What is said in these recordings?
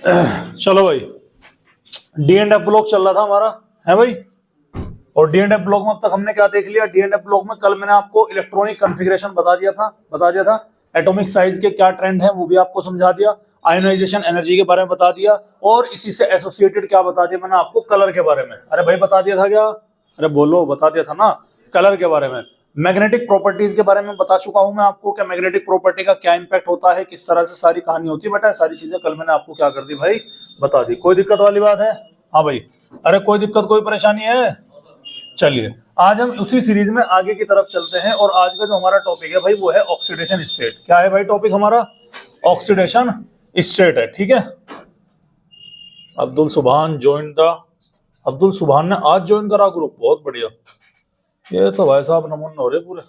चलो भाई, D and F block चल रहा था हमारा, है भाई। और डी एंड एफ ब्लॉक में अब तक हमने क्या देख लिया? डी एंड एफ ब्लॉक में कल मैंने आपको इलेक्ट्रॉनिक कॉन्फ़िगरेशन बता दिया था। एटॉमिक साइज के क्या ट्रेंड है वो भी आपको समझा दिया। आयोनाइजेशन एनर्जी के बारे में बता दिया, और इसी से एसोसिएटेड क्या बता दिया मैंने आपको? कलर के बारे में। अरे भाई बता दिया था क्या? अरे बोलो, बता दिया था ना कलर के बारे में। मैग्नेटिक प्रॉपर्टीज के बारे में बता चुका हूं मैं आपको, क्या मैग्नेटिक प्रॉपर्टी का क्या इंपैक्ट होता है, किस तरह से सारी कहानी होती है। बेटा सारी चीजें कल मैंने आपको क्या कर दी भाई? बता दी। कोई दिक्कत वाली बात है? हाँ भाई। अरे कोई दिक्कत, कोई परेशानी है? चलिए, आज हम उसी सीरीज में आगे की तरफ चलते हैं, और आज का जो हमारा टॉपिक है भाई वो है ऑक्सीडेशन स्टेट। क्या है भाई टॉपिक हमारा? ऑक्सीडेशन स्टेट है, ठीक है। अब्दुल सुभान ने आज ज्वाइन करा ग्रुप, बहुत बढ़िया। ये तो भाई साहब नमूने हो रहे पूरे।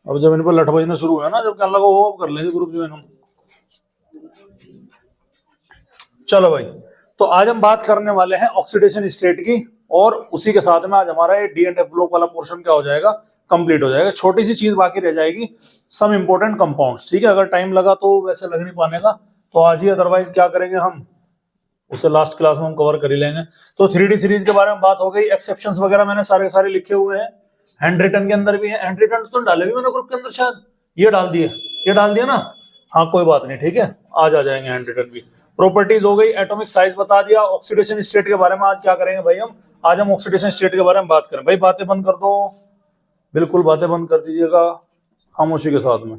अब जब इन पर लठ बजना शुरू हुआ ना, जब क्या लगा वो अब कर लेंगे ग्रुप ज्वाइन हम। चलो भाई, तो आज हम बात करने वाले हैं ऑक्सीडेशन स्टेट की, और उसी के साथ में आज हमारा ये डी एंड एफ ब्लॉक वाला पोर्शन क्या हो जाएगा? कंप्लीट हो जाएगा। छोटी सी चीज बाकी रह जाएगी, सम इंपोर्टेंट कंपाउंड्स, ठीक है। अगर टाइम लगा तो वैसे लग नहीं पाने का तो आज ही, अदरवाइज क्या करेंगे हम, उसे लास्ट क्लास में हम कवर कर ही लेंगे। तो 3D सीरीज के बारे में बात हो गई। एक्सेप्शंस वगैरह मैंने सारे लिखे हुए हैं, हैंड रिटन के अंदर भी है। हैंड रिटन तो डाले भी मैंने ग्रुप के अंदर, शायद ये डाल दिया ना। हाँ कोई बात नहीं, ठीक है, आज आ जाएंगे हैंड रिटन भी। प्रॉपर्टीज हो गई, एटॉमिक साइज बता दिया। ऑक्सीडेशन स्टेट के बारे में आज क्या करेंगे भाई हम? आज हम ऑक्सीडेशन स्टेट के बारे में बात करें। भाई बातें बंद कर दो, बिल्कुल बातें बंद कर दीजिएगा खामोशी के साथ में।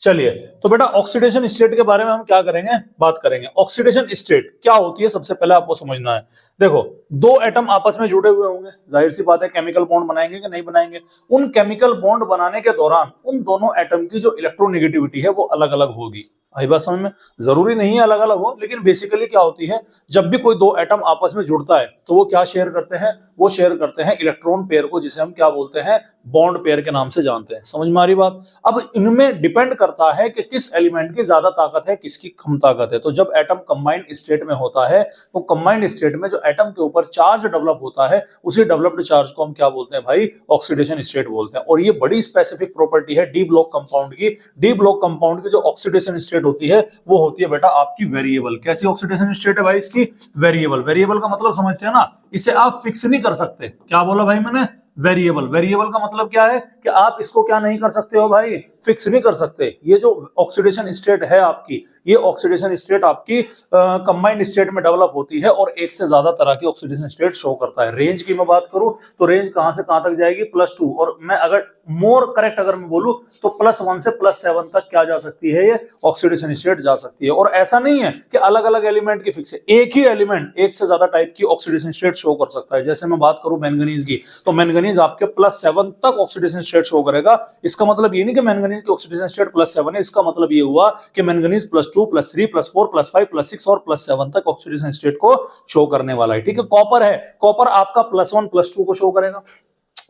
चलिए, तो बेटा ऑक्सीडेशन स्टेट के बारे में हम क्या करेंगे? बात करेंगे। ऑक्सीडेशन स्टेट क्या होती है सबसे पहले आपको समझना है। देखो, दो एटम आपस में जुड़े हुए होंगे, जाहिर सी बात है केमिकल बॉन्ड बनाएंगे कि नहीं बनाएंगे। उन केमिकल बॉन्ड बनाने के दौरान उन दोनों एटम की जो इलेक्ट्रोनेगेटिविटी है वो अलग अलग होगी। आई बात समझ में? जरूरी नहीं है अलग अलग हो, लेकिन बेसिकली क्या होती है, जब भी कोई दो एटम आपस में जुड़ता है तो वो क्या शेयर करते हैं? वो शेयर करते हैं इलेक्ट्रॉन पेयर को, जिसे हम क्या बोलते हैं? बॉन्ड पेयर के नाम से जानते हैं। समझ में आ रही बात? अब इनमें डिपेंड करता है कि किस एलिमेंट की ज्यादा ताकत है, किसकी कम ताकत है। तो जब एटम कंबाइंड स्टेट में होता है, तो कंबाइंड स्टेट में जो एटम के ऊपर चार्ज डेवलप होता है, उसी डेवलप्ड चार्ज को हम क्या बोलते हैं भाई? ऑक्सीडेशन स्टेट बोलते हैं। और ये बड़ी स्पेसिफिक प्रॉपर्टी है डी ब्लॉक कंपाउंड की। डी ब्लॉक कंपाउंड की जो ऑक्सीडेशन स्टेट होती है वो होती है बेटा आपकी वेरिएबल। कैसी ऑक्सीडेशन स्टेट है भाई इसकी? वेरिएबल। वेरिएबल का मतलब समझते हैं ना, इसे आप फिक्स नहीं कर सकते। क्या बोला भाई मैंने? वेरिएबल। वेरिएबल का मतलब क्या है कि आप इसको क्या नहीं कर सकते हो भाई? फिक्स नहीं कर सकते। ये जो ऑक्सीडेशन स्टेट है आपकी, ये ऑक्सीडेशन स्टेट आपकी कंबाइंड स्टेट में डेवलप होती है, और एक से ज्यादा तरह की ऑक्सीडेशन स्टेट शो करता है। रेंज की मैं बात करूं तो रेंज कहां से कहां तक जाएगी? +2, और मैं अगर मोर करेक्ट अगर मैं बोलूं तो +1 से +7 तक क्या जा सकती है? ये ऑक्सीडेशन स्टेट जा सकती है। और ऐसा नहीं है कि अलग अलग एलिमेंट की फिक्स है, एक ही एलिमेंट एक से ज्यादा टाइप की ऑक्सीडेशन स्टेट शो कर सकता है। जैसे मैं बात करूं मैंगनीज की, तो मैंगनीज आपके +7 तक ऑक्सीडेशन स्टेट शो करेगा। इसका मतलब ये नहीं कि मैंगनीज की ऑक्सीडेशन स्टेट +7 है, इसका मतलब ये हुआ कि मैंगनीज +2, +3, +4, +5, +6 और +7 तक ऑक्सीडेशन स्टेट को शो करने वाला है, ठीक है। कॉपर है, कॉपर आपका +1, +2 को शो करेगा।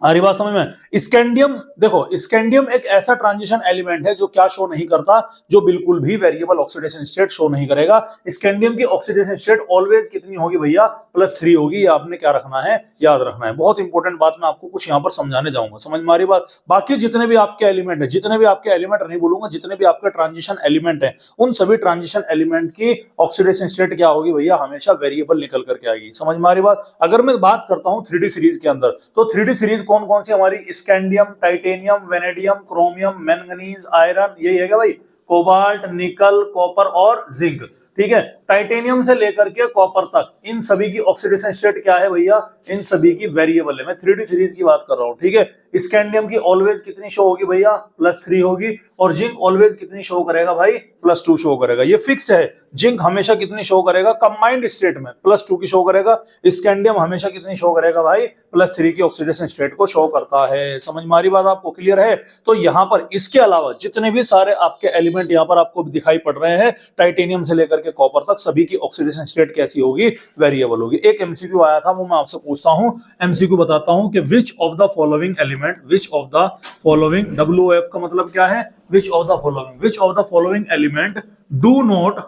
हरी बात समझ में? स्कैंडियम, देखो स्कैंडियम एक ऐसा ट्रांजिशन एलिमेंट है जो क्या शो नहीं करता? जो बिल्कुल भी वेरिएबल ऑक्सीडेशन स्टेट शो नहीं करेगा। स्कैंडियम की ऑक्सीडेशन स्टेट ऑलवेज कितनी होगी भैया? +3 होगी। ये आपने क्या रखना है? याद रखना है। बहुत इंपॉर्टेंट बात मैं आपको कुछ यहाँ पर समझाने जाऊंगा, समझ में आ रही बात? बाकी जितने भी आपके एलिमेंट है, जितने भी आपके एलिमेंट नहीं बोलूंगा, जितने भी आपके ट्रांजिशन एलिमेंट है, उन सभी ट्रांजिशन एलिमेंट की ऑक्सीडेशन स्टेट क्या होगी भैया? हमेशा वेरिएबल निकल करके आएगी। समझ में आ रही बात? अगर मैं बात करता हूं 3D सीरीज के अंदर, तो 3D सीरीज कौन कौन सी हमारी? Scandium, titanium, vanadium, chromium, manganese, iron, यही है क्या भाई? कोबाल्ट, निकल, कॉपर और जिंक, ठीक है। टाइटेनियम से लेकर के कॉपर तक इन सभी की ऑक्सीडेशन स्टेट क्या है भैया? इन सभी की वेरिएबल है। मैं 3D सीरीज की बात कर रहा हूं, ठीक है। स्कैंडियम की ऑलवेज कितनी शो होगी भैया? +3 होगी। और जिंक ऑलवेज कितनी शो करेगा भाई? +2 शो करेगा। ये फिक्स है। जिंक हमेशा कितनी शो करेगा? कंबाइंड स्टेट में +2 की शो करेगा। स्कैंडियम हमेशा कितनी शो करेगा भाई? +3 की ऑक्सीडेशन स्टेट को शो करता है। समझ में आ रही बात आपको? क्लियर है? तो यहां पर इसके अलावा जितने भी सारे आपके एलिमेंट यहां पर आपको दिखाई पड़ रहे हैं, टाइटेनियम से लेकर के कॉपर तक, सभी की ऑक्सीडेशन स्टेट कैसी होगी? वेरिएबल होगी। एक एमसीक्यू आया था, वो मैं आपसे पूछता हूं। एमसीक्यू बताता हूं कि which of the following element, which of the following, WOF का मतलब क्या है? Which of the following, which of the following element do not,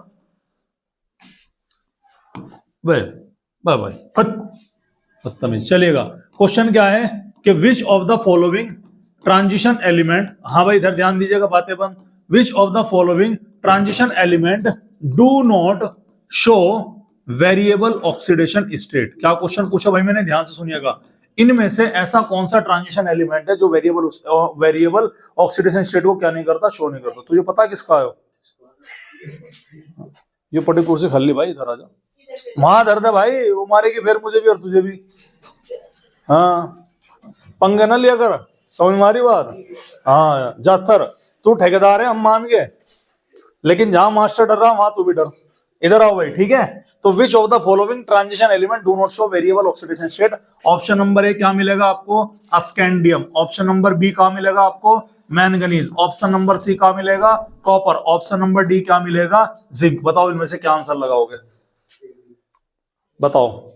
bye बदतमीज, चलिएगा। क्वेश्चन क्या है कि which of the following transition element, हाँ भाई इधर ध्यान दीजिएगा, बातें बंद। Which of the following transition element do not show variable oxidation state. क्या क्वेश्चन पूछा भाई मैंने, ध्यान से सुनिएगा। इनमें से ऐसा कौन सा ट्रांजिशन एलिमेंट है जो वेरिएबल ऑक्सीडेशन स्टेट को क्या नहीं करता, शो नहीं करता? तुझे पता किसका है? ये पटी कुर्सी खाली भाई, इधर आ जा। वहां दर्द है भाई, वो मारेगी फिर मुझे भी और तुझे भी। हाँ पंगे ना लिया कर, समझ मारी बात। हाँ जातर तू ठेकेदार है, हम मान गए, लेकिन जहां मास्टर डर रहा वहां तू भी डर। इधर आओ भाई, ठीक है। तो विच of the following transition element do not show variable oxidation state? Option number A क्या मिलेगा आपको? स्कैंडियम। ऑप्शन नंबर बी क्या मिलेगा आपको? मैंगनीज। ऑप्शन नंबर सी क्या मिलेगा? कॉपर। ऑप्शन नंबर डी क्या मिलेगा? जिंक। बताओ इनमें से क्या आंसर लगाओगे? बताओ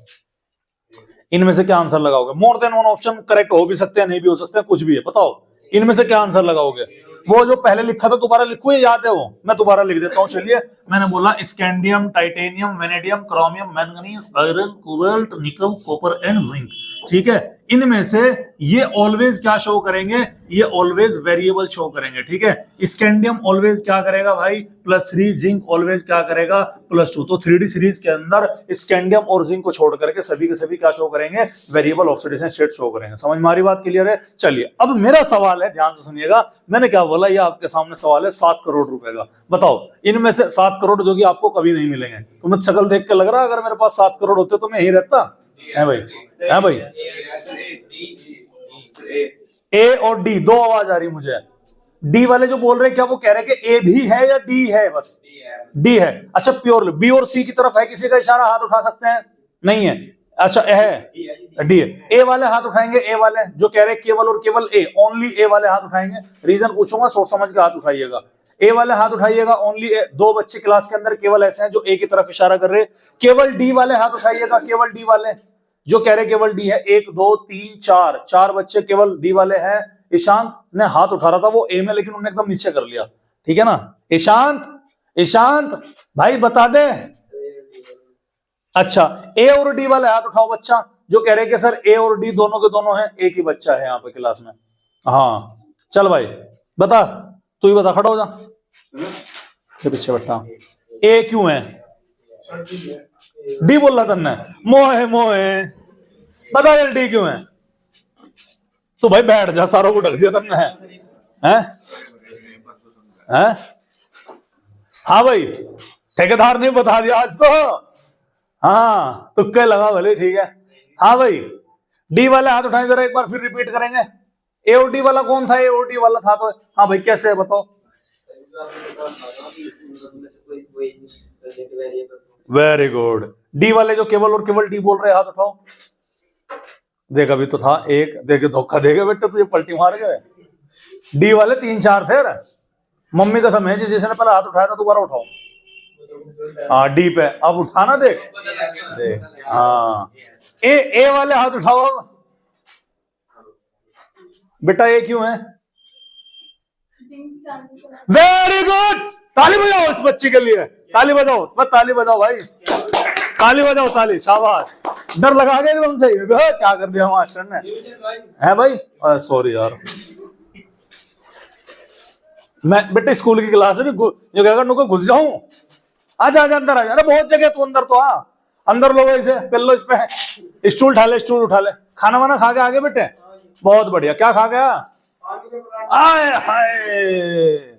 इनमें से क्या आंसर लगाओगे? More than one option correct हो भी सकते हैं, नहीं भी हो सकते हैं, कुछ भी है। बताओ इनमें से क्या आंसर लगाओगे? वो जो पहले लिखा था दोबारा लिखो, ये याद है वो? मैं दोबारा लिख देता हूँ, चलिए। मैंने बोला scandium, titanium, vanadium, chromium, manganese, iron, cobalt, निकल, कॉपर एंड जिंक। ठीक है, इनमें से ये ऑलवेज क्या शो करेंगे? ये ऑलवेज वेरिएबल शो करेंगे। ठीक है, स्कैंडियम ऑलवेज क्या करेगा भाई? +3। जिंक ऑलवेज क्या करेगा? +2। तो 3D सीरीज के अंदर स्कैंडियम और जिंक को छोड़ करके सभी के सभी क्या शो करेंगे? वेरिएबल ऑक्सीडेशन स्टेट शो करेंगे। समझ में आ रही बात? क्लियर है? चलिए अब मेरा सवाल है, ध्यान से सुनिएगा। मैंने क्या बोला? ये आपके सामने सवाल है 7 करोड़ रुपए का। बताओ इनमें से 7 करोड़ जो कि आपको कभी नहीं मिलेंगे। तुम्हें शक्ल देख के लग रहा है अगर मेरे पास 7 करोड़ होते तो मैं यही रहता है भाई? है भाई? ए और डी दो आवाज आ रही मुझे। डी वाले जो बोल रहे हैं क्या वो कह रहे हैं कि ए भी है या डी है? बस डी है। अच्छा प्योर बी और सी की तरफ है किसी का इशारा? हाथ उठा सकते हैं? नहीं है। अच्छा है, डी है। ए वाले हाथ उठाएंगे, ए वाले जो कह रहे हैं केवल और केवल ए, ओनली ए वाले हाथ उठाएंगे। रीजन पूछूंगा, सोच समझ के हाथ उठाइएगा। ए वाले हाथ उठाइएगा, ओनली ए। 2 बच्चे क्लास के अंदर केवल ऐसे हैं जो ए की तरफ इशारा कर रहे हैं। केवल डी वाले हाथ उठाइएगा, केवल डी वाले जो कह रहे केवल डी है। 1 2 3 4 बच्चे केवल डी वाले हैं। ईशांत ने हाथ उठा रहा था वो ए में, लेकिन उन्होंने एकदम नीचे कर लिया। ठीक है ना? ईशांत भाई बता दे। अच्छा ए और डी वाले हाथ उठाओ बच्चा जो कह रहे कि सर ए और डी दोनों के दोनों हैं, एक ही बच्चा है यहाँ पे क्लास में। हाँ चल भाई बता, तू ही बता, खड़ा हो जा पीछे बैठा। ए क्यों है? डी बोल रहा तन्ने, मोहे बता यार डी क्यों है? तो भाई बैठ जा, सारों को ढक दिया तुमने हैं? हाँ भाई ठेकेदार ने बता दिया आज तो। हाँ तुक्के लगा भले, ठीक है। हाँ भाई डी वाले हाथ उठाए जरा, एक बार फिर रिपीट करेंगे। ए और डी वाला कौन था? ए और डी वाला था तो। हाँ भाई कैसे है बताओ? Very good. डी वाले जो केवल और केवल डी बोल रहे हाथ उठाओ। देख अभी तो था एक, देखे धोखा देगा बेटा तुझे, पलटी मार गए। डी वाले 3 4 थे। मम्मी का समय जिसने पहले हाथ उठाया था दोबारा उठाओ। हाँ डी पे अब उठाना, देख हाँ। ए वाले हाथ उठाओ बेटा। ए क्यों है? वेरी गुड, ताली बजाओ इस बच्ची के लिए, ताली बजाओ, बस ताली बजाओ भाई, ताली बजाओ, ताली, शाबाश। डर लगा गया एकदम से, क्या कर दिया मास्टर ने? है भाई? सॉरी यार, मैं बेटे स्कूल की क्लास है जो क्या नुको घुस जाऊं। आजा अंदर आ जा। अरे बहुत जगह तू अंदर तो आ, अंदर लो इसे, पेल लो इस पे, स्टूल उठा ले, स्टूल उठा ले। खाना वाना खा के आगे बेटे? बहुत बढ़िया। क्या खा गया? आए हाय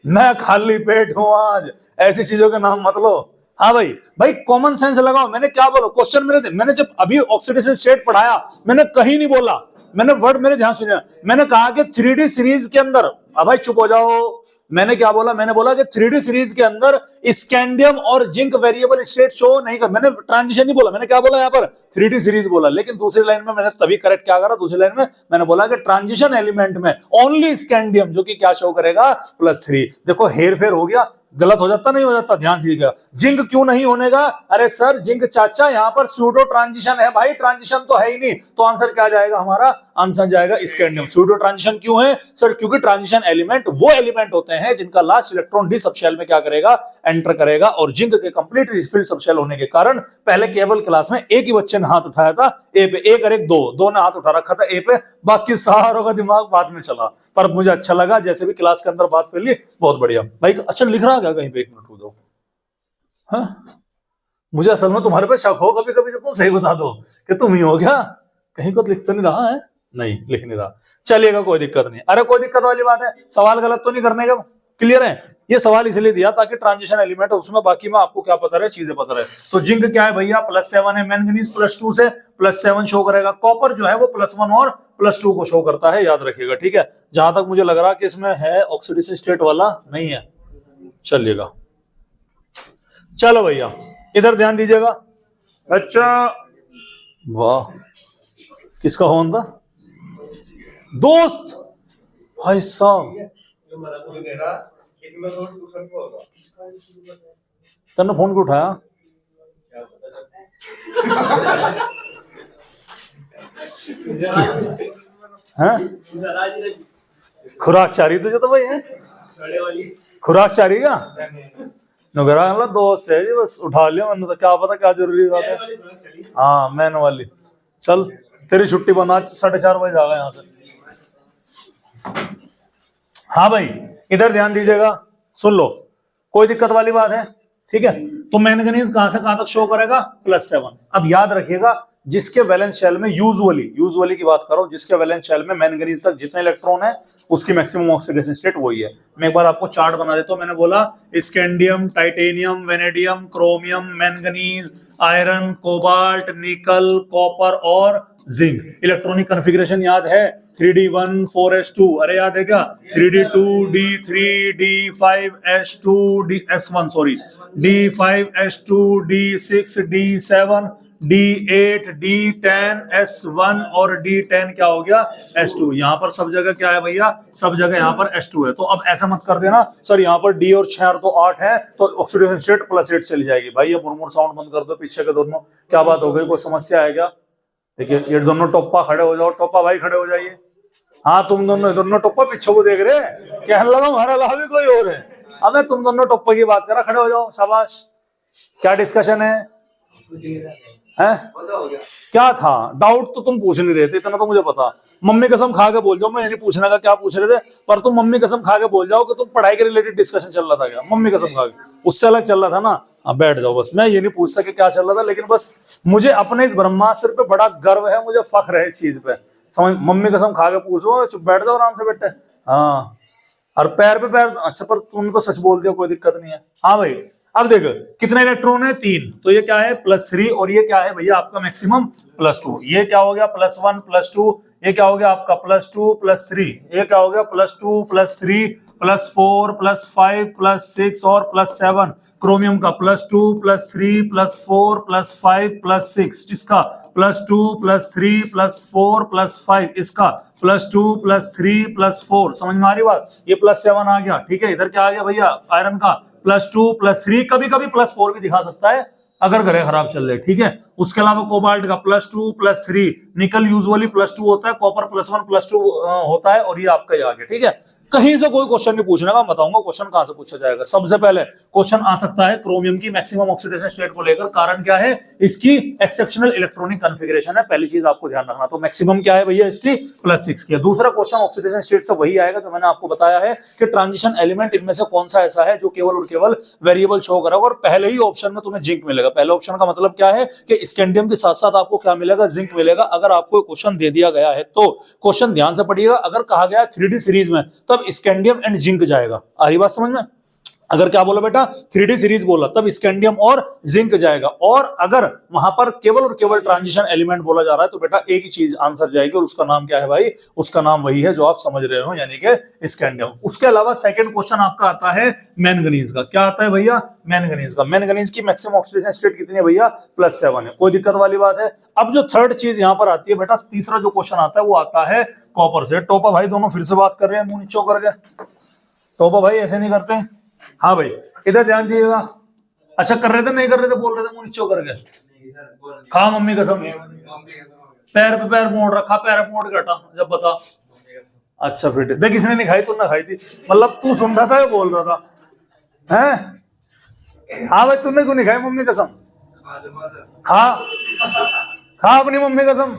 मैं खाली पेट हूं आज, ऐसी चीजों के नाम मत लो। हाँ भाई कॉमन सेंस लगाओ। मैंने क्या बोला क्वेश्चन मैंने जब अभी ऑक्सीडेशन स्टेट पढ़ाया, मैंने कहीं नहीं बोला, मैंने वर्ड मेरे ध्यान सुनिए, मैंने कहा कि 3D सीरीज के अंदर, अब भाई चुप हो जाओ, मैंने क्या बोला? मैंने बोला कि 3D सीरीज के अंदर स्कैंडियम और जिंक वेरिएबल स्टेट शो नहीं कर। मैंने ट्रांजिशन नहीं बोला, मैंने क्या बोला यहाँ पर? 3D सीरीज बोला। लेकिन दूसरी लाइन में मैंने तभी करेक्ट क्या करा? दूसरी लाइन में मैंने बोला कि ट्रांजिशन एलिमेंट में ओनली स्कैंडियम जो कि क्या शो करेगा? +3। देखो हेर फेर हो गया, गलत हो जाता, नहीं हो जाता, ध्यान से। जिंक क्यों नहीं होनेगा? अरे सर जिंक चाचा यहाँ पर सूडो ट्रांजिशन है भाई, ट्रांजिशन तो है ही नहीं। तो आंसर क्या जाएगा हमारा? आंसर जाएगा स्कैंडियम। सूडो ट्रांजिशन क्यों है सर? क्योंकि ट्रांजिशन एलिमेंट वो एलिमेंट होते हैं जिनका लास्ट इलेक्ट्रॉन डी सबशेल में क्या करेगा? एंटर करेगा। और जिंक के कंप्लीट रिफिल सबशेल होने के कारण पहले केवल क्लास में एक ही बच्चे ने हाथ उठाया था ए पे, एक और एक दो ने हाथ उठा रखा था ए पे, बाकी सारों का दिमाग बाद में चला। पर मुझे अच्छा लगा जैसे भी क्लास के अंदर बात फैली, बहुत बढ़िया भाई। अच्छा लिख रहा क्या कहीं पे? 1 मिनट रुक जाओ। हाँ मुझे असल में तुम्हारे पे शक हो कभी कभी, तो तुम सही बता दो कि तुम ही हो क्या। कहीं को लिख तो नहीं रहा है? नहीं लिख नहीं रहा, चलिएगा कोई दिक्कत नहीं। अरे कोई दिक्कत वाली बात है, सवाल गलत तो नहीं करने का, क्लियर है। ये सवाल इसलिए दिया ताकि ट्रांजिशन एलिमेंट है उसमें, बाकी में आपको क्या पता रहे, चीजें पता रहे। तो जिंक क्या है भैया, +7 है, मैंगनीज +2 से +7 शो करेगा, कॉपर जो है वो +1 और +2 को शो करता है, याद रखिएगा, ठीक है। जहां तक मुझे लग रहा है कि इसमें है ऑक्सीडेशन स्टेट वाला नहीं है, चलिएगा। चलो भैया इधर ध्यान दीजिएगा। अच्छा वाह, किसका फोन था? दोस्त भाई साहब, तन्ने फोन क्यों उठाया? खुराक चारी तुझे तो भाई है, खुराक चारी का नगरा दोस्त है जी, बस उठा लिया मैंने, तो क्या पता क्या जरूरी बात है। हाँ मैन वाली, चल तेरी छुट्टी बना, 4:30 बजे जाएगा यहाँ से। हाँ भाई इधर ध्यान दीजिएगा, सुन लो, कोई दिक्कत वाली बात है, ठीक है। तो मैंगनीज कहां से कहां तक शो करेगा, +7। अब याद रखिएगा जिसके वैलेंस शेल में यूजुअली की बात करो, जिसके वैलेंस शेल में मैंगनीज तक जितने इलेक्ट्रॉन है उसकी मैक्सिमम ऑक्सीडेशन स्टेट वही है। मैं एक बार आपको चार्ट बना देता हूं। मैंने बोला scandium, titanium, vanadium, chromium, manganese, iron, cobalt, निकल, कॉपर और जिंक। इलेक्ट्रॉनिक कॉन्फ़िगरेशन याद है, 3d1 4s2, अरे याद है क्या, 3d2 d3 d5s2 ds1 sorry d5s2 d6 d7 d8 d10 s1 और d10 क्या हो गया, s2। यहाँ पर सब जगह क्या है भैया, सब जगह यहाँ पर s2 है। तो अब ऐसा मत कर देना सर यहाँ पर d और 6 और तो 8 है तो ऑक्सीडेशन स्टेट +8 चली जाएगी। भाई ये मुरमुर साउंड बंद कर दो पीछे के दोनों, क्या बात हो गई, कोई समस्या है क्या? देखिए ये दोनों टोप्पा खड़े हो जाओ, टोप्पा भाई खड़े हो जाइए। हाँ तुम दोनों टोप्पा पीछे को देख रहे हैं, कहने लगा हमारा अलावा भी कोई और है। अब मैं तुम दोनों टोप्पा की बात कर रहा, खड़े हो जाओ, शाबाश। क्या डिस्कशन है? क्या था डाउट? तो तुम पूछ नहीं रहे थे, इतना तो मुझे पता। मम्मी कसम खा के बोल जाओ, मैं नहीं पूछने का क्या पूछ रहे थे, पर तुम मम्मी कसम खा के बोल जाओ कि तुम पढ़ाई के रिलेटेड डिस्कशन चल रहा था क्या, मम्मी कसम खा के, उससे अलग चल रहा था ना। अब बैठ जाओ बस, मैं ये नहीं पूछ सके क्या चल रहा था, लेकिन बस मुझे अपने इस ब्रह्मास्त्र पे बड़ा गर्व है, मुझे फख्र है इस चीज पे, समझ। मम्मी कसम खा के पूछो, चुप बैठ जाओ आराम से बेटे। हाँ और पैर पे पैर, अच्छा पर तुम तो सच बोल दिया, कोई दिक्कत नहीं है। हाँ भाई अब देखो कितने इलेक्ट्रॉन है, 3, तो ये क्या है +3 और ये क्या है भैया आपका मैक्सिमम +2। ये क्या हो गया +1 +2, ये क्या हो गया आपका +2 +3, ये क्या हो गया +2 +3 +4 +5 +6 और +7। क्रोमियम का +2 +3 +4 +5 +6, इसका +2 +3 +4 +5, इसका +2 +3 +4। समझ में आ रही बात? ये +7 आ गया, ठीक है। इधर क्या आ गया भैया आयरन का +2 +3, कभी कभी +4 भी दिखा सकता है अगर गले खराब चल रहे, ठीक है। उसके अलावा कोबाल्ट का +2 +3, निकल यूजुअली +2 होता है, कॉपर +1 +2 होता है, और ये आपका ये आ गया, ठीक है। कहीं से कोई क्वेश्चन नहीं पूछने का, बताऊंगा क्वेश्चन कहां से पूछा जाएगा। सबसे पहले क्वेश्चन आ सकता है क्रोमियम की मैक्सिमम ऑक्सीडेशन स्टेट को लेकर, कारण क्या है, इसकी एक्सेप्शनल इलेक्ट्रॉनिक कॉन्फ़िगरेशन है, पहली चीज आपको ध्यान रखना। तो मैक्सिमम क्या है भैया इसकी +6 की। दूसरा क्वेश्चन ऑक्सीडेशन स्टेट से वही आएगा जो मैंने आपको बताया है कि ट्रांजिशन एलिमेंट इनमें से कौन सा ऐसा है जो केवल और केवल वेरिएबल शो करेगा, और पहले ही ऑप्शन में तुम्हें जिंक मिलेगा। पहले ऑप्शन का मतलब क्या है कि स्कैंडियम के साथ साथ आपको क्या मिलेगा, जिंक मिलेगा। अगर आपको क्वेश्चन दे दिया गया है तो क्वेश्चन ध्यान से पढ़िएगा, अगर कहा गया 3D सीरीज में तब स्कैंडियम एंड जिंक जाएगा। आ रही बात समझ में? अगर क्या बोला बेटा 3D सीरीज बोला तब स्कैंडियम और जिंक जाएगा, और अगर वहां पर केवल और केवल ट्रांजिशन एलिमेंट बोला जा रहा है तो बेटा एक ही चीज आंसर जाएगी, और उसका नाम क्या है भाई, उसका नाम वही है जो आप समझ रहे हो, यानी कि स्कैंडियम। उसके अलावा सेकंड क्वेश्चन आपका आता है मैंगनीज का। क्या आता है भैया मैंगनीज का? मैंगनीज की मैक्सिमम ऑक्सीडेशन स्टेट कितनी है भैया, +7 है, कोई दिक्कत वाली बात है। अब जो थर्ड चीज यहां पर आती है बेटा, तीसरा जो क्वेश्चन आता है वो आता है कॉपर से। टोपा भाई दोनों फिर से बात कर रहे हैं मुंह नीचो करके, टोपा भाई ऐसे नहीं करते। हाँ भाई इधर ध्यान दीजिएगा। अच्छा कर रहे थे, नहीं कर रहे थे, बोल रहे थे मुंह नीचो करके। खा मम्मी कसम, पैर पे पैर मोड़ रखा, पैर मोड़ के हटा जब बता। अच्छा बेटे देख, किसने नहीं खाई, तूने खाई थी, मतलब तू सुन रहा था या बोल रहा था हैं? हाँ भाई तुमने क्यों नहीं खाई मम्मी कसम? खा खा अपनी मम्मी कसम।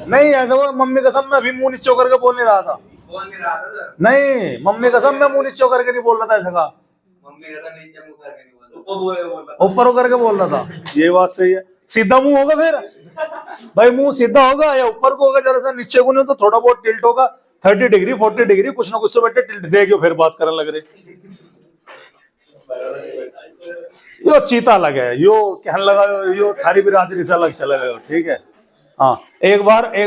नहीं ऐसा वो मम्मी कसम मैं अभी मुंह नीचो करके बोल नहीं रहा था, नहीं मम्मी कसम मैं मुंह नीचो करके नहीं बोल रहा था, ऐसा कहा ऊपर होकर के बोल रहा था, ये बात सही है। सीधा मुंह होगा फिर भाई, मुंह सीधा होगा या ऊपर को होगा, जरा सा नीचे को नहीं तो थोड़ा बहुत टिल्ट होगा, 30 डिग्री 40 डिग्री कुछ ना कुछ तो बेटे टिल्ट देगी, फिर बात करने लग रहे। यो चीता लगे, यो कहने लगा, यो थारी बिरादरी से अलग चले गए, ठीक है। हाँ, एक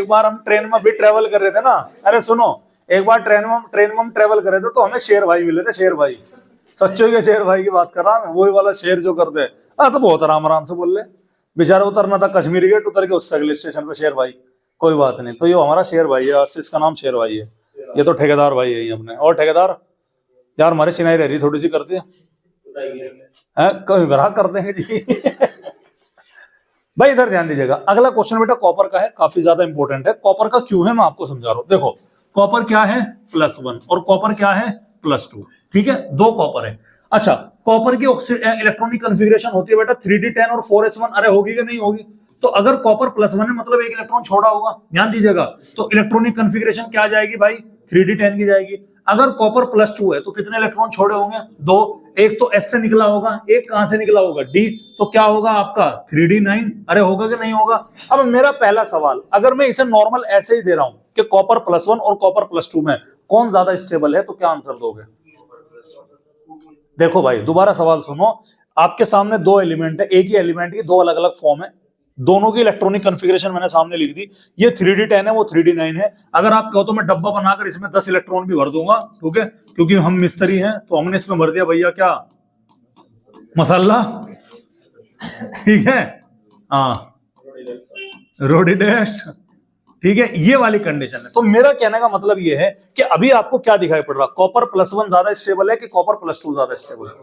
बार हम ट्रेन में भी ट्रेवल कर रहे थे ना, अरे सुनो, एक बार ट्रेन में हम ट्रेवल कर रहे थे, तो हमें शेर भाई मिले थे, शेर भाई, सच्चो के शेर भाई की बात कर रहा हूं, वही वाला शेर जो करते हैं। तो बहुत आराम आराम से बोल रहे, बेचारा उतरना था कश्मीर गेट, उतर के उस अगले स्टेशन पे शेर भाई, कोई बात नहीं। तो ये हमारा शेर भाई है, इसका नाम शेर भाई है, ये तो ठेकेदार भाई है अपने। और ठेकेदार यार हमारे सिनाई रह रही थोड़ी सी करती है, कभी ग्राहक कर देंगे जी भाई इधर ध्यान दीजिएगा। अगला क्वेश्चन बेटा कॉपर का है, काफी ज्यादा इंपॉर्टेंट है। कॉपर का क्यों है मैं आपको समझा रहा हूं। देखो कॉपर क्या है, +1, और कॉपर क्या है, +2, ठीक है, दो कॉपर है। अच्छा, कॉपर की इलेक्ट्रॉनिक कॉन्फ़िगरेशन होती है बेटा 3d10 और 4s1। अरे होगी कि नहीं होगी? तो अगर कॉपर +1 है मतलब एक इलेक्ट्रॉन छोड़ा होगा, ध्यान दीजिएगा। तो इलेक्ट्रॉनिक कॉन्फ़िगरेशन क्या जाएगी भाई, 3d10 की जाएगी। अगर कॉपर +2 है तो कितने इलेक्ट्रॉन छोड़े होंगे, 2। एक तो S से निकला होगा, एक कहां से निकला होगा, D, तो क्या होगा आपका 3d9। अरे होगा कि नहीं होगा? अब मेरा पहला सवाल, अगर मैं इसे नॉर्मल ऐसे ही दे रहा हूं कि कॉपर +1 और कॉपर +2 में कौन ज्यादा स्टेबल है, तो क्या आंसर दोगे? देखो भाई दोबारा सवाल सुनो, आपके सामने दो एलिमेंट है, एक ही एलिमेंट की दो अलग अलग फॉर्म है, दोनों की इलेक्ट्रॉनिक कॉन्फ़िगरेशन मैंने सामने लिख दी। ये 3d10 है, वो 3d9 है। अगर आप कहो तो मैं डब्बा बनाकर इसमें 10 इलेक्ट्रॉन भी भर दूंगा, ठीक है, क्योंकि हम मिस्त्री हैं, तो हमने इसमें भर दिया भैया क्या, मसाला, ठीक है, हाँ, रोडी डस्ट, ठीक है, ये वाली कंडीशन है। तो मेरा कहने का मतलब ये है कि अभी आपको क्या दिखाई पड़ रहा, कॉपर +1 ज्यादा स्टेबल है कि कॉपर +2 ज्यादा स्टेबल है?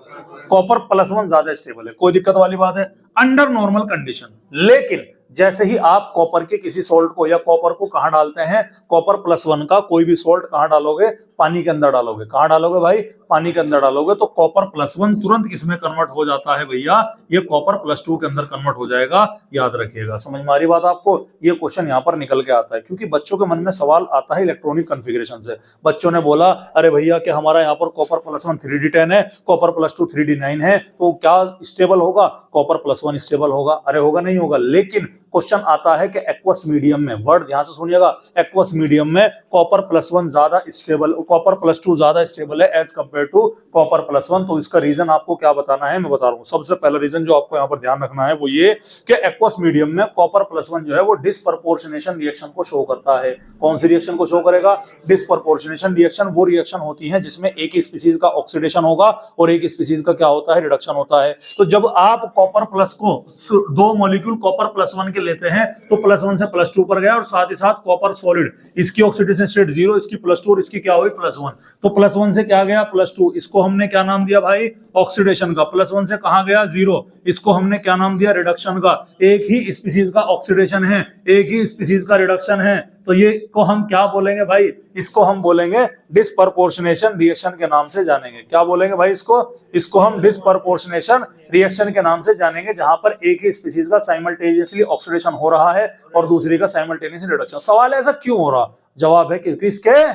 कॉपर +1 ज्यादा स्टेबल है, कोई दिक्कत वाली बात है अंडर नॉर्मल कंडीशन। लेकिन जैसे ही आप कॉपर के किसी सोल्ट को या कॉपर को कहां डालते हैं, कॉपर +1 का कोई भी सोल्ट कहां डालोगे, पानी के अंदर डालोगे। कहां डालोगे भाई, पानी के अंदर डालोगे, तो कॉपर +1 तुरंत किसमें कन्वर्ट हो जाता है भैया, ये कॉपर +2 के अंदर कन्वर्ट हो जाएगा, याद रखिएगा। समझ में आ रही बात आपको? ये क्वेश्चन यहां पर निकल के आता है, क्योंकि बच्चों के मन में सवाल आता है इलेक्ट्रॉनिक कॉन्फ़िगरेशन से। बच्चों ने बोला अरे भैया कि हमारा यहाँ पर कॉपर +1 3d10 है, कॉपर +2 3d9 है, तो क्या स्टेबल होगा, कॉपर +1 स्टेबल होगा? अरे होगा नहीं होगा। लेकिन क्वेश्चन आता है कि एक्वस मीडियम में, वर्ड ध्यान से सुनिएगा, एक्वस मीडियम में कॉपर +1 ज्यादा स्टेबल, कॉपर +2 ज्यादा स्टेबल है एज कंपेयर टू कॉपर +1। तो इसका रीजन आपको क्या बताना है, मैं बता रहा हूं। सबसे पहला रीजन जो आपको यहाँ पर ध्यान रखना है वो ये कि एक्वस मीडियम में कॉपर +1 जो है वो डिस्प्रपोर्शनेशन रिएक्शन को शो करता है। कौन सी रिएक्शन को शो करेगा? Disproportionation reaction. वो रिएक्शन होती है जिसमें एक ही स्पीसीज का ऑक्सीडेशन होगा और एक स्पीसीज का क्या होता है, रिडक्शन होता है। तो जब आप कॉपर प्लस को, दो मॉलिक्यूल कॉपर +1 के लेते हैं, तो +1 से +2 पर गया, और साथ ही साथ कॉपर सॉलिड, इसकी ऑक्सीडेशन स्टेट 0, इसकी +2 और इसकी क्या हुई +1। तो +1 से क्या गया +2, इसको हमने क्या नाम दिया भाई, ऑक्सीडेशन का। +1 से कहां गया 0, इसको हमने क्या नाम दिया, रिडक्शन का। एक ही स्पीसीज का ऑक्सीडेशन है, एक ही स्पीसीज का रिडक्शन है, तो ये को हम क्या बोलेंगे भाई, इसको हम बोलेंगे डिस्प्रपोर्शनेशन रिएक्शन के नाम से जानेंगे। क्या बोलेंगे भाई इसको हम डिस्प्रपोर्शनेशन रिएक्शन के नाम से जानेंगे, जहां पर एक ही स्पीसीज का साइमल्टेनियसली ऑक्सीडेशन हो रहा है और दूसरी का साइमल्टेनियस रिडक्शन। सवाल ऐसा क्यों हो रहा, जवाब है क्योंकि इसके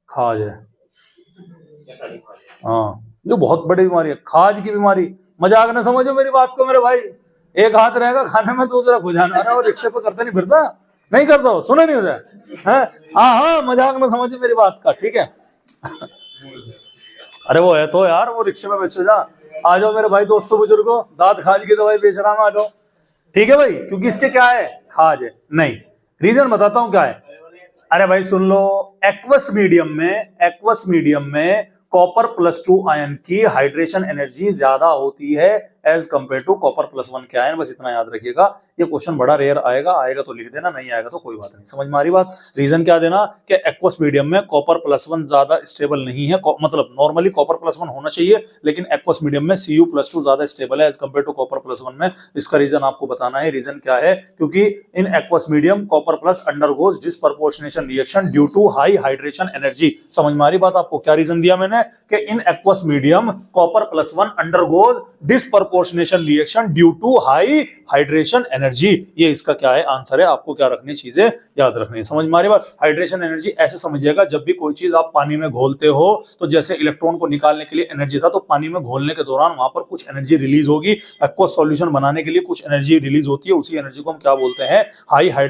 खाज है। हाँ, जो बहुत बड़ी बीमारी है, खाज की बीमारी। मजाक ना समझो मेरी बात को मेरे भाई, एक हाथ रहेगा खाने में, दूसरा खुजाना रहा, और रिक्शे पे करते नहीं फिरता, नहीं करता हो, सुना नहीं होता है। हाँ, मजाक ना समझो मेरी बात का, ठीक है। अरे वो है तो यार, वो रिक्शे में बेचो जा, आ जाओ मेरे भाई दोस्तों बुजुर्गों, दांत खाज की दवाई बेच रहा हूं, आ जाओ, ठीक है भाई, क्योंकि इसके क्या है, खाज है। नहीं, रीजन बताता हूं क्या है। अरे भाई सुन लो, एक्वस मीडियम में कॉपर +2 आयन की हाइड्रेशन एनर्जी ज्यादा होती है एज कंपेयर टू कॉपर +1 के आयन। बस इतना याद रखिएगा। ये क्वेश्चन बड़ा रेयर आएगा तो लिख देना, नहीं आएगा तो कोई बात नहीं। समझ में आ रही बात? रीजन क्या देना कि एक्वस मीडियम में कॉपर +1 ज्यादा स्टेबल नहीं है, मतलब नॉर्मली कॉपर +1 होना चाहिए, लेकिन एक्वस मीडियम में Cu+2 ज्यादा स्टेबल है एज कंपेयर टू कॉपर +1 में। इसका रीजन आपको बताना है। रीजन क्या है? क्योंकि in aqueous medium copper plus undergoes disproportionation reaction due to high hydration energy. समझ में आ रही बात आपको? क्या रीजन दिया मैंने? हैं कि in aqueous medium copper +1 undergoes disproportionation reaction due to high hydration energy. ये इसका क्या है आंसर है, आपको क्या रखनी चीजें याद रखनी है। समझ में आ रही बात? हाइड्रेशन एनर्जी ऐसे समझिएगा, जब भी कोई चीज आप पानी में घोलते हो तो जैसे इलेक्ट्रॉन को निकालने के लिए एनर्जी था, तो पानी में घोलने के दौरान वहां पर कुछ एनर्जी रिलीज होगी, एक्वस सॉल्यूशन बनाने के लिए कुछ एनर्जी रिलीज होती है, उसी एनर्जी को हम क्या बोलते हैं,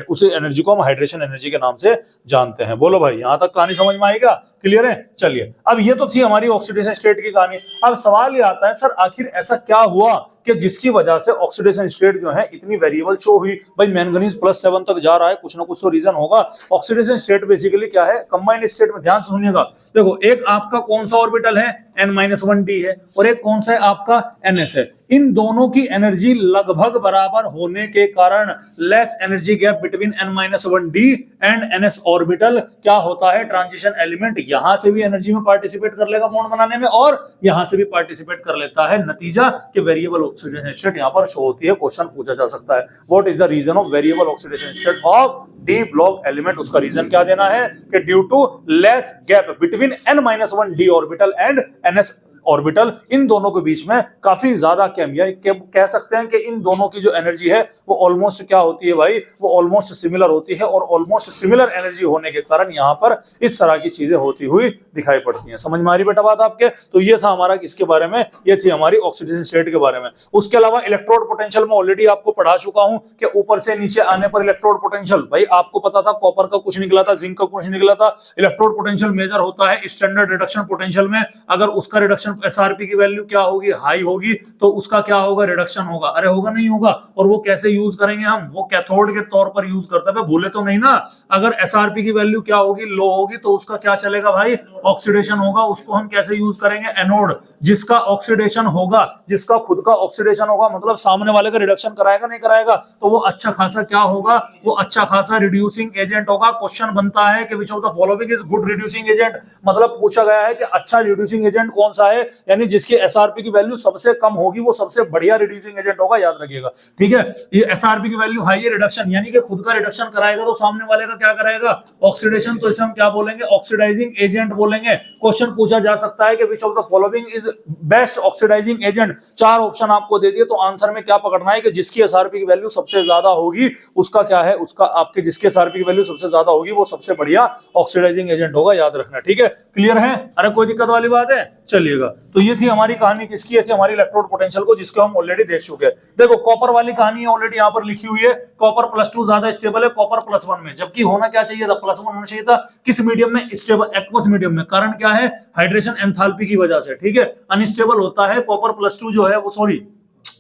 उसी एनर्जी को हम हाइड्रेशन एनर्जी के नाम से जानते हैं। बोलो भाई, यहां तक कहानी समझ में आएगा? क्लियर है? चलिए, अब ये तो थी हमारी ऑक्सीडेशन स्टेट की कहानी। अब सवाल ये आता है, सर आखिर ऐसा क्या हुआ कि जिसकी वजह से ऑक्सीडेशन स्टेट जो है इतनी वेरिएबल शो हुई? भाई मैंगनीज +7 तक जा रहा है, कुछ ना कुछ तो रीजन होगा। ऑक्सीडेशन स्टेट बेसिकली क्या है, कंबाइंड स्टेट में, ध्यान से सुनिएगा। देखो, एक आपका कौन सा ऑर्बिटल है, n-1d है, और एक कौन सा है आपका ns है। इन दोनों की एनर्जी लगभग बराबर होने के कारण less energy gap between n-1d and ns orbital क्या होता है, ट्रांजिशन एलिमेंट यहां से भी एनर्जी में पार्टिसिपेट कर लेगा बॉन्ड बनाने में, और यहां से भी पार्टिसिपेट कर लेता है। नतीजा कि वेरिएबल ऑक्सीडेशन स्टेट यहां पर शो होती है। क्वेश्चन पूछा जा सकता है, what is the reason of variable oxidation state of d block element? उसका रीजन क्या देना है कि due to less gap between n-1d orbital and ns orbital, इन दोनों के बीच में काफी ज्यादा कह सकते हैं कि इन दोनों की जो एनर्जी है वो ऑलमोस्ट क्या होती है भाई, वो ऑलमोस्ट सिमिलर होती है, और ऑलमोस्ट सिमिलर एनर्जी होने के कारण यहां पर इस तरह की चीजें होती हुई दिखाई पड़ती हैं। समझ में आ रही बेटा बात आपके? तो ये था हमारा किसके बारे में, ये थी हमारी ऑक्सीडेशन स्टेट के बारे में। उसके अलावा इलेक्ट्रोड पोटेंशियल में ऑलरेडी आपको पढ़ा चुका हूं कि ऊपर से नीचे आने पर इलेक्ट्रोड पोटेंशियल, भाई आपको पता था कॉपर का कुछ निकला था, जिंक का कुछ निकला था। इलेक्ट्रोड पोटेंशियल मेजर होता है स्टैंडर्ड रिडक्शन पोटेंशियल में। अगर उसका रिडक्शन एसआरपी की वैल्यू क्या होगी, हाई होगी, तो उसका क्या होगा, रिडक्शन होगा। अरे होगा नहीं होगा? और वो कैसे यूज करेंगे हम, वो कैथोड के तौर पर यूज करते हैं, भूले तो नहीं ना। अगर एसआरपी की वैल्यू क्या होगी, लो होगी, तो उसका क्या चलेगा भाई, ऑक्सीडेशन होगा। उसको हम कैसे यूज करेंगे, एनोड, जिसका ऑक्सीडेशन होगा, जिसका खुद का ऑक्सीडेशन होगा, मतलब सामने वाले का रिडक्शन कराएगा नहीं कराएगा, तो वो अच्छा खासा क्या होगा, वो अच्छा खासा रिड्यूसिंग एजेंट होगा। क्वेश्चन बनता है कि which of the following is good reducing agent, मतलब पूछा गया है कि अच्छा रिड्यूसिंग एजेंट कौन सा है, यानी जिसकी एसआरपी की वैल्यू सबसे कम होगी वो सबसे बढ़िया रिड्यूसिंग एजेंट होगा, याद रखिएगा। ठीक है, ये एसआरपी की वैल्यू हाई है, रिडक्शन यानी कि खुद का रिडक्शन कराएगा तो सामने वाले का क्या कराएगा, ऑक्सीडेशन, तो इसे हम क्या बोलेंगे, ऑक्सीडाइजिंग एजेंट बोलेंगे। क्वेश्चन पूछा जा सकता है कि which of the following is best oxidising agent. 4 option आपको दे दिए, तो आंसर में क्या पकड़ना है कि जिसकी एसआरपी की वैल्यू सबसे ज्यादा होगी उसका क्या है, उसका आपके जिसके एसआरपी की वैल्यू सबसे ज्यादा होगी वो सबसे बढ़िया ऑक्सीडाइजिंग एजेंट होगा, याद रखना। ठीक है, क्लियर है? अरे कोई दिक्कत वाली बात है? चलिएगा, तो ये थी हमारी कहानी किसकी, ये थी हमारी इलेक्ट्रोड पोटेंशियल को, जिसको हम ऑलरेडी देख चुके हैं। देखो, कॉपर वाली कहानी ऑलरेडी यहाँ पर लिखी हुई है, कॉपर +2 ज्यादा स्टेबल है कॉपर +1 में, जबकि होना क्या चाहिए था, +1 होना चाहिए था। किस मीडियम में, स्टेबल एक्वस मीडियम में। कारण क्या है, हाइड्रेशन एंथैल्पी की वजह से। ठीक है, अनस्टेबल होता है कॉपर +2 जो है वो, सॉरी,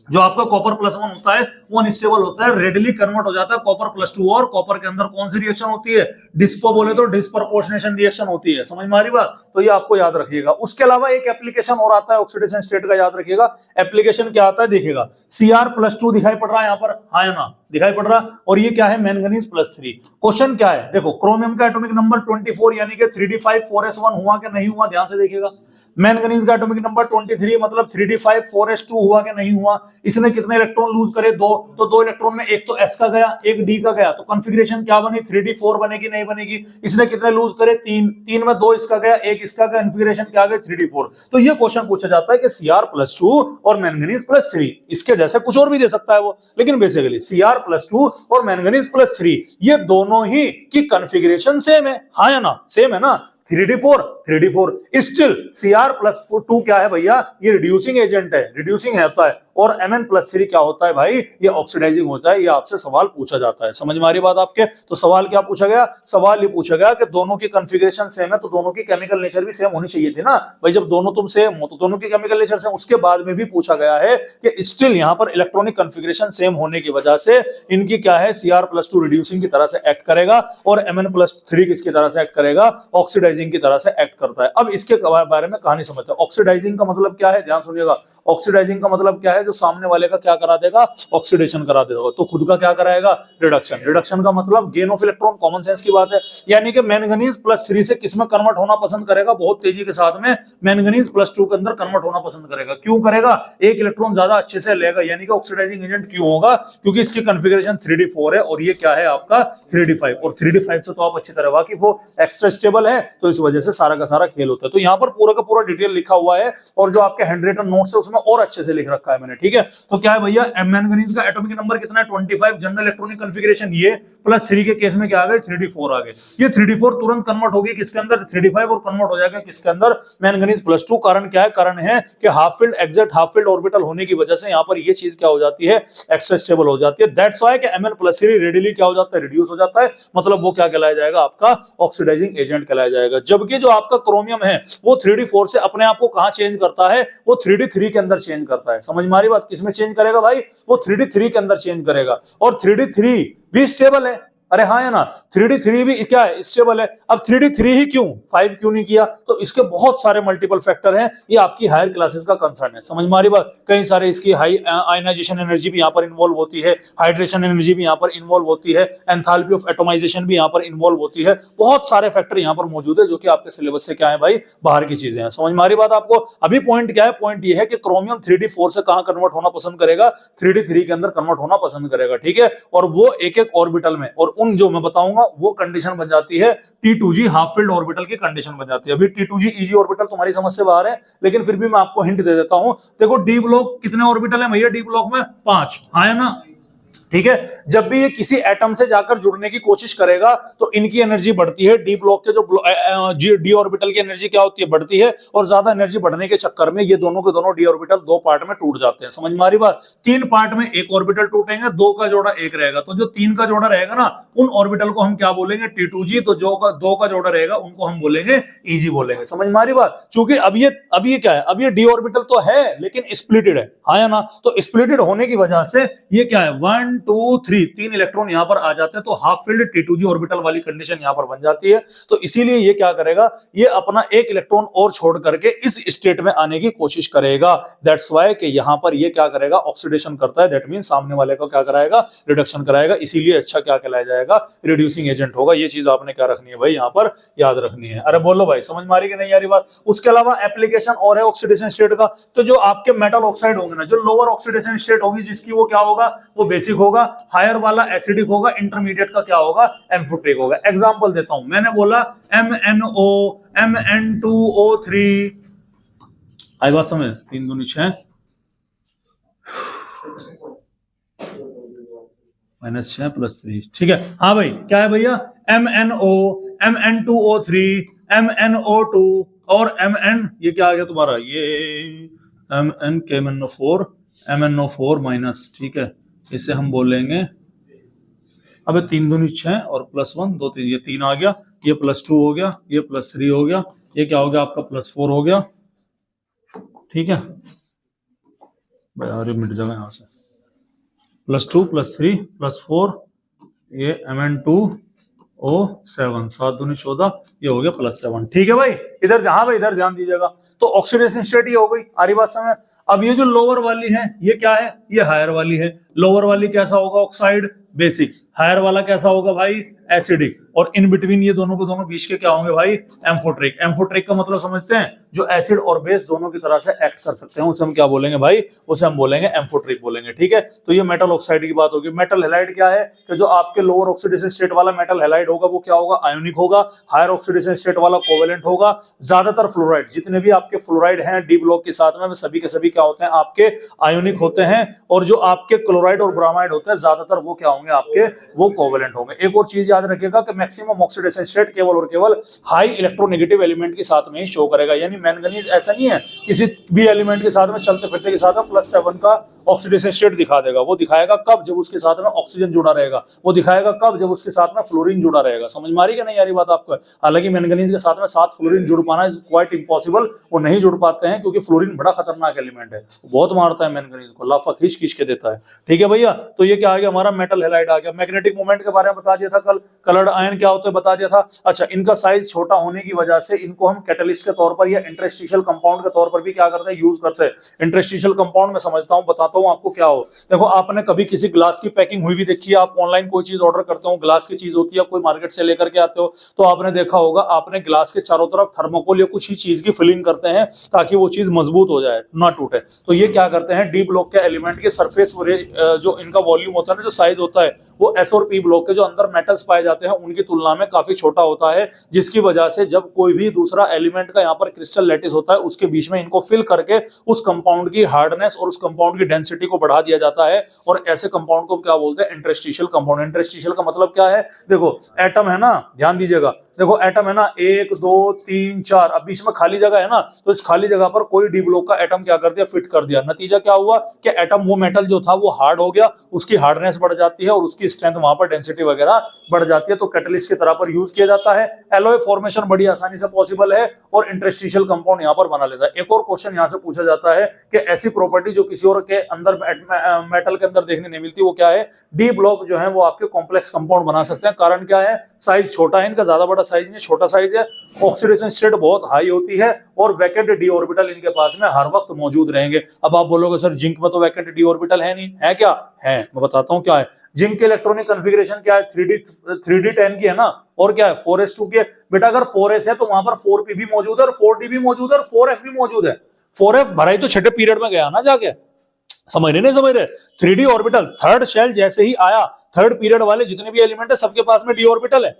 जो आपका कॉपर +1 होता है वो अनस्टेबल होता है, रेडली कन्वर्ट हो जाता है कॉपर +2, और कॉपर के अंदर कौन सी रिएक्शन होती है, डिस्पो बोले तो डिस्प्रपोर्शनेशन रिएक्शन होती है। समझ में आ रही बात? तो ये आपको याद रखिएगा। उसके अलावा एक एप्लीकेशन और आता है ऑक्सीडेशन स्टेट का, याद रखिएगा। एप्लीकेशन क्या आता है देखिएगा, Cr+2 दिखाई पड़ रहा है यहाँ पर, हाँ या ना, दिखाई पड़ रहा, और ये क्या है, मैंगनीज +3। क्वेश्चन क्या है, देखो, क्रोमियम का एटॉमिक नंबर 24 यानी कि 3d5 हुआ कि नहीं हुआ, ध्यान से देखिएगा। मैंगनीज का एटॉमिक नंबर 23 मतलब 3d5 हुआ कि नहीं हुआ। इसने कितने इलेक्ट्रॉन लूज करे, 2, तो 2 इलेक्ट्रॉन में एक तो s का गया, एक d का गया, तो कॉन्फ़िगरेशन क्या बनी, 3d4 बनेगी नहीं बनेगी। इसने कितने लूज करे, 3 में 2 इसका गया, एक इसका गया, कॉन्फ़िगरेशन क्या आ गया, 3d4। तो ये क्वेश्चन पूछा जाता है कि Cr+2 और मैंगनीज +3, इसके जैसे कुछ और भी दे सकता है वो, लेकिन बेसिकली Cr+2 और मैंगनीज +3 ये दोनों ही की कॉन्फ़िगरेशन सेम है, हाँ या ना, सेम है ना, 3d4 स्टिल Cr+2 क्या है भैया, ये रिड्यूसिंग एजेंट है, रिड्यूसिंग होता है, और Mn+3 क्या होता है भाई, ये ऑक्सीडाइजिंग होता है। ये आपसे सवाल पूछा जाता है, समझ में आ रही बात आपके? तो सवाल क्या पूछा गया, सवाल ये पूछा गया कि दोनों की कॉन्फ़िगरेशन सेम है तो दोनों की केमिकल नेचर भी सेम होनी चाहिए थी ना भाई। जब दोनों तुम सेम हो तो दोनों की केमिकल नेचर सेम। उसके बाद में भी पूछा गया है कि स्टिल यहाँ पर इलेक्ट्रॉनिक कॉन्फ़िगरेशन सेम होने की वजह से इनकी क्या है, Cr+2 रिड्यूसिंग की तरह से एक्ट करेगा, और Mn+3 किसकी तरह से एक्ट करेगा, ऑक्सीडाइजिंग की तरह से एक्ट करता है। अब इसके बारे में कहानी समझते हैं। ऑक्सीडाइजिंग का मतलब क्या है, ध्यान सुनिएगा। ऑक्सीडाइजिंग का मतलब क्या है, जो सामने वाले का क्या करा देगा, ऑक्सीडेशन करा देगा। तो खुद का क्या कराएगा, रिडक्शन। रिडक्शन का मतलब gain of electron, common sense की बात है, यानी कि मैंगनीज +3 से किसमें कन्वर्ट होना पसंद करेगा, बहुत तेजी के साथ में मैंगनीज +2 के अंदर कन्वर्ट होना पसंद करेगा। क्यों करेगा, एक इलेक्ट्रॉन ज्यादा अच्छे से लेगा, यानी कि ऑक्सीडाइजिंग एजेंट क्यों होगा, क्योंकि इसकी कॉन्फ़िगरेशन 3d4 है और ये क्या है आपका 3d5, और 3d5 से तो आप अच्छी तरह वाकिफ हो, एक्स्ट्रा स्टेबल है, तो इस वजह से सारा का सारा खेल होता है। तो यहाँ पर पूरा का पूरा डिटेल लिखा हुआ है, और जो आपके हैंड रिटन नोट्स है उसमें और अच्छे से लिख रखा है मैंने, ठीक है। तो क्या है भैया, मैंगनीज का एटॉमिक नंबर कितना है 25, जनरल इलेक्ट्रॉनिक कॉन्फ़िगरेशन ये, +3 के केस में क्या आ गए 3d4 आ गए। ये 3d4 तुरंत कन्वर्ट होगी किसके अंदर, 3d5, और कन्वर्ट हो जाएगा किसके अंदर, मैंगनीज +2। कारण क्या है, कारण है कि half field, exact half filled orbital होने की वजह से यहाँ पर ये चीज क्या हो जाती है, एक्स्ट्रा स्टेबल हो जाती है। दैट्स व्हाई कि Mn+3 रेडिली क्या हो जाता है, रिड्यूस हो जाता है, मतलब वो क्या कहलाया जाएगा, आपका ऑक्सीडाइजिंग एजेंट कहलाया जाएगा। जबकि जो आपका क्रोमियम है वो 3d4 से अपने आप को कहां चेंज करता है, वो 3d3 के अंदर चेंज करता है। समझ में आ रही बात, किसमें चेंज करेगा भाई, वो 3d3 के अंदर चेंज करेगा, और 3d3 भी स्टेबल है। अरे हाँ है ना, 3d3 भी क्या है, स्टेबल है। अब 3d3 ही क्यों, 5 क्यों नहीं किया, तो इसके बहुत सारे मल्टीपल फैक्टर हैं, ये आपकी हायर क्लासेस का कंसर्न है। समझ में आ रही बात, कई सारे इसकी हाई आयनाइजेशन एनर्जी भी यहाँ पर इन्वॉल्व होती है, हाइड्रेशन एनर्जी भी यहाँ पर इन्वॉल्व होती है, एंथैल्पी ऑफ एटोमाइजेशन भी यहाँ पर इन्वॉल्व होती है, बहुत सारे फैक्टर यहाँ पर मौजूद है जो कि आपके सिलेबस से क्या है भाई, बाहर की चीजें हैं। समझ में आ रही बात आपको। अभी पॉइंट क्या है, पॉइंट ये है कि क्रोमियम 3d4 से कहां कन्वर्ट होना पसंद करेगा, 3d3 के अंदर कन्वर्ट होना पसंद करेगा, ठीक है। और वो एक एक ऑर्बिटल में, और उन जो मैं बताऊंगा वो कंडीशन बन जाती है T2G हाफ फील्ड ऑर्बिटल की कंडीशन बन जाती है। अभी T2G EG ऑर्बिटल तुम्हारी समझ से बाहर है, लेकिन फिर भी मैं आपको हिंट दे देता हूं। देखो डी ब्लॉक कितने ऑर्बिटल है भैया, डी ब्लॉक में 5, हाँ है ना, ठीक है। जब भी ये किसी एटम से जाकर जुड़ने की कोशिश करेगा तो इनकी एनर्जी बढ़ती है, डी ब्लॉक के जो डी ऑर्बिटल की एनर्जी क्या होती है, बढ़ती है, और ज्यादा एनर्जी बढ़ने के चक्कर में ये दोनों के दोनों डी ऑर्बिटल 2 पार्ट में टूट जाते हैं। समझ में आ रही बात, 3 पार्ट में एक ऑर्बिटल टूटेंगे, 2 का जोड़ा एक रहेगा, तो जो 3 का जोड़ा रहेगा ना, उन ऑर्बिटल को हम क्या बोलेंगे, T2G, तो जो 2 का जोड़ा रहेगा उनको हम बोलेंगे EG बोलेंगे। समझ में आ रही बात, क्योंकि अब ये क्या है, अब ये डी ऑर्बिटल तो है लेकिन स्प्लिटेड है, हाँ या ना। तो स्प्लिटेड होने की वजह से ये क्या है, 1 2 3 3 इलेक्ट्रॉन यहां पर आ जाते हैं, तो हाफ फील्ड T2G ऑर्बिटल वाली कंडीशन यहां पर बन जाती है। तो इसीलिए ये क्या करेगा, ये अपना एक इलेक्ट्रॉन और छोड़ करके इस स्टेट में आने की कोशिश करेगा। दैट्स व्हाई कि यहां पर ये क्या करेगा, ऑक्सीडेशन करता है, दैट मींस सामने वाले को क्या कराएगा, रिडक्शन कराएगा, इसीलिए अच्छा क्या कहलाया जाएगा, रिड्यूसिंग एजेंट होगा। ये चीज आपने क्या रखनी है भाई, यहां पर याद रखनी है। अरे बोलो भाई, समझ में आ रही कि नहीं आ रही बात। उसके अलावा एप्लीकेशन और है ऑक्सीडेशन स्टेट का, तो जो आपके मेटल ऑक्साइड होंगे ना, जो लोअर ऑक्सीडेशन स्टेट होगी जिसकी, वो क्या होगा, वो बेसिक होगा, हायर वाला एसिडिक होगा, इंटरमीडिएट का क्या होगा, एम्फोटेरिक होगा। एग्जांपल देता हूं, मैंने बोला MnO, Mn2O3, आई बात समझ, 3 दूनी 6 -6 +3, ठीक है। हाँ भाई, क्या है भैया, MnO, Mn2O3, MnO2 और Mn, ये क्या आ गया तुम्हारा, ये MnKMnO4, MnO4 माइनस, ठीक है। इसे हम बोलेंगे, अबे 3 दूनी 6 और +1 2 3, ये 3 आ गया, ये +2 हो गया, ये +3 हो गया, ये क्या हो गया आपका +4 हो गया, ठीक है भाई। अरे मिट जाएगा यहां से, +2 +3 +4, ये Mn2O7, 7 दूनी 14, ये हो गया +7, ठीक है भाई। इधर, हाँ भाई इधर ध्यान दीजिएगा। तो ऑक्सीडेशन स्टेट ये हो गई, आ रही बात समझ। अब ये जो लोअर वाली है ये क्या है, ये हायर वाली है। लोअर वाली कैसा होगा, ऑक्साइड बेसिक, हायर वाला कैसा होगा भाई, एसिडिक, और इन बिटवीन ये दोनों के दोनों बीच के क्या होंगे भाई, एम्फोटेरिक। एम्फोटेरिक का मतलब समझते हैं, जो एसिड और बेस दोनों की तरह से एक्ट कर सकते हैं, उसे हम क्या बोलेंगे भाई, उसे हम बोलेंगे एम्फोटेरिक बोलेंगे, ठीक है। तो ये मेटल ऑक्साइड की बात होगी। मेटल हैलाइड क्या है, कि जो आपके लोअर ऑक्सीडेशन स्टेट वाला मेटल हैलाइड होगा वो क्या होगा, आयोनिक होगा। हायर ऑक्सीडेशन स्टेट वाला कोवेलेंट होगा। ज्यादातर फ्लोराइड, जितने भी आपके फ्लोराइड हैं डी ब्लॉक के साथ में, सभी के सभी क्या होते हैं, आपके आयोनिक होते हैं। और जो आपके क्लोराइड और ब्रोमाइड होते हैं ज्यादातर वो क्या होंगे आपके, वो कोवेलेंट होंगे। एक और चीज याद रखिएगा कि मैक्सिमम ऑक्सीडेशन स्टेट केवल और केवल हाई इलेक्ट्रोनेगेटिव एलिमेंट के साथ में ही शो करेगा। यानी मैंगनीज ऐसा नहीं है किसी भी एलिमेंट के साथ में चलते फिरते के साथ में +7 का ऑक्सीडेशन स्टेट दिखा देगा। वो दिखाएगा कब, जब उसके साथ में ऑक्सीजन जुड़ा रहेगा। वो दिखाएगा कब, जब उसके साथ में फ्लोरीन जुड़ा रहेगा। समझ में आ रही कि नहीं आ रही बात आपको। हालांकि मैंगनीज के साथ में 7 फ्लोरीन जुड़ पाना इज क्वाइट इम्पॉसिबल, वो नहीं जुड़ पाते हैं क्योंकि फ्लोरीन बड़ा खतरनाक एलिमेंट है, बहुत मारता है मैंगनीज को, लाफा खींच खींच के देता है, ठीक है भैया। तो ये क्या आ गया हमारा, मेटल हैलाइड आ गया। मैग्नेटिक मोमेंट के बारे में बता दिया था कल, कलर्ड आयन क्या होता है बता दिया था। अच्छा, इनका साइज छोटा होने की वजह से इनको हम कैटलिस्ट के तौर पर या इंटरस्टिशियल कंपाउंड के तौर पर भी क्या करते हैं, यूज करते हैं। इंटरस्टिशियल कंपाउंड में समझता हूं, बताता हूं दिखाऊं आपको क्या हो। देखो आपने कभी किसी ग्लास की पैकिंग हुई भी देखी है, आप ऑनलाइन कोई चीज ऑर्डर करते हो, ग्लास की चीज होती है, कोई मार्केट से लेकर के आते हो, तो आपने देखा होगा आपने ग्लास के चारों तरफ थर्मोकोल या कुछ ही चीज की फिलिंग करते हैं ताकि वो चीज मजबूत हो जाए, ना टूटे। तो ये क्या करते हैं, डी ब्लॉक के एलिमेंट के सरफेस जो इनका वॉल्यूम होता है ना, जो साइज होता है, वो एस और पी ब्लॉक के जो अंदर मेटल्स पाए जाते हैं उनकी तुलना में काफी छोटा होता है, जिसकी वजह से जब कोई भी दूसरा एलिमेंट का यहाँ पर क्रिस्टल लैटिस होता है उसके बीच में इनको फिल करके उस कंपाउंड की हार्डनेस और उस कंपाउंड की डेंसिटी को बढ़ा दिया जाता है। और ऐसे कंपाउंड को क्या बोलते हैं, इंटरस्टिशियल कंपाउंड। इंटरस्टिशियल का मतलब क्या है, देखो एटम है ना, ध्यान दीजिएगा, देखो एटम है ना, 1 2 3 4, अब बीच में खाली जगह है ना, तो इस खाली जगह पर कोई डी ब्लॉक का एटम क्या कर दिया, फिट कर दिया। नतीजा क्या हुआ कि एटम, वो मेटल जो था वो हार्ड हो गया, उसकी हार्डनेस बढ़ जाती है और उसकी स्ट्रेंथ वहां पर डेंसिटी वगैरह बढ़ जाती है, तो कैटलिस्ट की तरह पर यूज किया जाता है। एलॉय फॉर्मेशन बड़ी आसानी से पॉसिबल है और इंटरस्टिशियल कंपाउंड यहां पर बना लेता है। एक और क्वेश्चन यहां से पूछा जाता है कि ऐसी प्रॉपर्टी जो किसी और के अंदर मेटल के अंदर देखने नहीं मिलती, वो क्या है, डी ब्लॉक जो है वो आपके कॉम्प्लेक्स कंपाउंड बना सकते हैं। कारण क्या है, साइज छोटा है इनका, ज्यादा बड़ा साइज नहीं, छोटा साइज है, ऑक्सीडेशन स्टेट बहुत हाई होती है और वैकेंट डी ऑर्बिटल इनके पास में हर वक्त मौजूद रहेंगे। अब आप बोलोगे सर जिंक में तो वैकेंट डी ऑर्बिटल है नहीं, है क्या है, मैं बताता हूं क्या है। जिंक के इलेक्ट्रॉनिक कॉन्फ़िगरेशन क्या है, 3d10 की है ना, और क्या है 4s2 की है। बेटा अगर 4s है तो वहां पर 4p भी मौजूद है और 4d भी मौजूद है और 4f भी मौजूद है। 4f भरा ही तो छठे पीरियड में गया ना जाके, समझ रहे नहीं समझ रहे। 3d ऑर्बिटल थर्ड शेल जैसे ही आया, थर्ड पीरियड वाले जितने भी एलिमेंट है सबके पास में डी ऑर्बिटल है,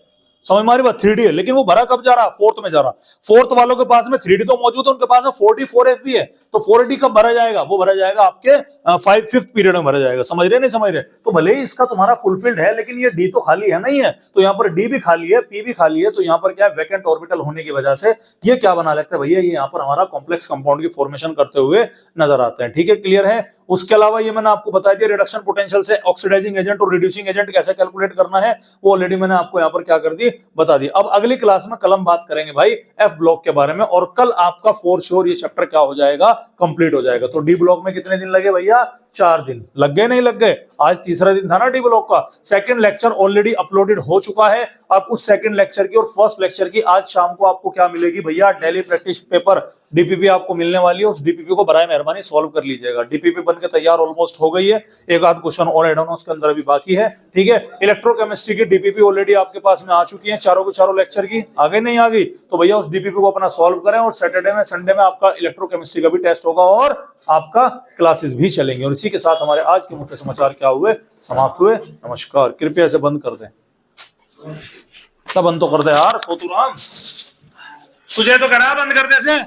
समझ मारी बात। 3d है लेकिन वो भरा कब जा रहा, फोर्थ में जा रहा। फोर्थ वालों के पास में 3d तो मौजूद है, उनके पास में 4d 4f भी है, तो 4d कब भरा जाएगा, वो भरा जाएगा आपके 5th पीरियड में भरा जाएगा। समझ रहे नहीं समझ रहे। तो भले ही इसका तुम्हारा फुलफिल्ड है लेकिन ये d तो खाली है नहीं है, तो यहाँ पर d भी खाली है, p भी खाली है, तो यहाँ पर क्या है, वैकेंट ऑर्बिटल होने की वजह से ये क्या बना लेते हैं भैया, ये यहाँ पर हमारा कॉम्प्लेक्स कंपाउंड की फॉर्मेशन करते हुए नजर आते हैं। ठीक है, क्लियर है। उसके अलावा ये मैंने आपको बता दिया रिडक्शन पोटेंशियल से ऑक्सीडाइजिंग एजेंट और रिड्यूसिंग एजेंट कैसे कैलकुलेट करना है, वो ऑलरेडी मैंने आपको यहाँ पर क्या कर दी, बता दी। अब अगली क्लास में कल हम बात करेंगे भाई एफ ब्लॉक के बारे में, और कल आपका फॉर श्योर ये चैप्टर क्या हो जाएगा, कंप्लीट हो जाएगा। तो डी ब्लॉक में कितने दिन लगे भैया, 4 दिन लग गए, नहीं लग गए। आज तीसरा दिन था ना डी ब्लॉक का। सेकंड लेक्चर ऑलरेडी अपलोडेड हो चुका है। अब उस सेकंड लेक्चर की और फर्स्ट लेक्चर की आज शाम को आपको क्या मिलेगी भैया, डेली प्रैक्टिस पेपर डीपीपी आपको मिलने वाली है। उस डीपीपी को बराए मेहरबानी सॉल्व कर लीजिएगा। डीपीपी बनकर तैयार ऑलमोस्ट हो गई है, एक आध क्वेश्चन और एड ऑन उसके अंदर अभी बाकी है। ठीक है, इलेक्ट्रोकेमिस्ट्री की डीपीपी ऑलरेडी आपके पास में आ चुकी है, चारों के चारों लेक्चर की। आगे नहीं आ गई तो भैया उस डीपीपी को अपना सॉल्व करें, और सैटरडे में संडे में आपका इलेक्ट्रोकेमिस्ट्री का भी टेस्ट होगा और आपका क्लासेस भी चलेंगे। और इसी के साथ हमारे आज के मुख्य समाचार क्या हुए, समाप्त हुए। नमस्कार। कृपया इसे बंद कर दें, सब बंद तो कर दे यार, सोतुराम तुझे तो करा बंद कर दे से।